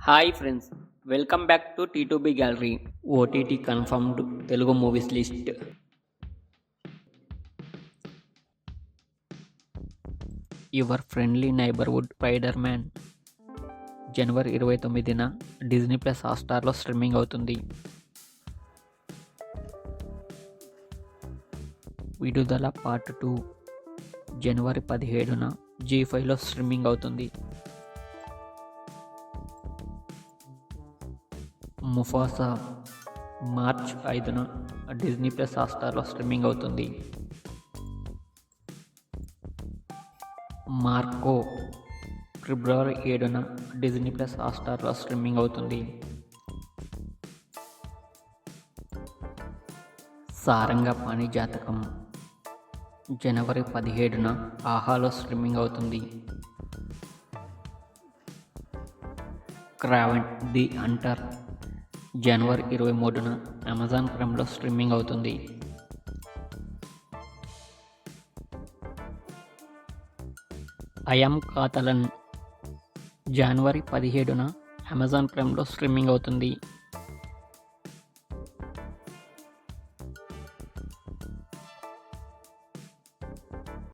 Hi friends, welcome back to టీ2బీ gallery. OTT confirmed Telugu movies list. Your friendly neighbourhood spider man జనవరి 29న Disney plus హాట్స్టార్లో streaming అవుతుంది. Vidudala part 2 జనవరి 17న జీ5లో స్ట్రీమింగ్ అవుతుంది. ముఫాసా మార్చ్ 5న డిజ్నీ ప్లస్ హాట్స్టార్లో స్ట్రీమింగ్ అవుతుంది. మార్కో ఫిబ్రవరి 7న డిజ్నీ ప్లస్ హాట్స్టార్లో స్ట్రీమింగ్ అవుతుంది. సారంగపాణి జాతకం జనవరి 17న ఆహాలో స్ట్రీమింగ్ అవుతుంది. క్రావెన్ ది హంటర్ జనవరి 23న అమెజాన్ ప్రైమ్లో స్ట్రీమింగ్ అవుతుంది. ఐయామ్ కాతలన్ జనవరి 17న అమెజాన్ ప్రైమ్లో స్ట్రీమింగ్ అవుతుంది.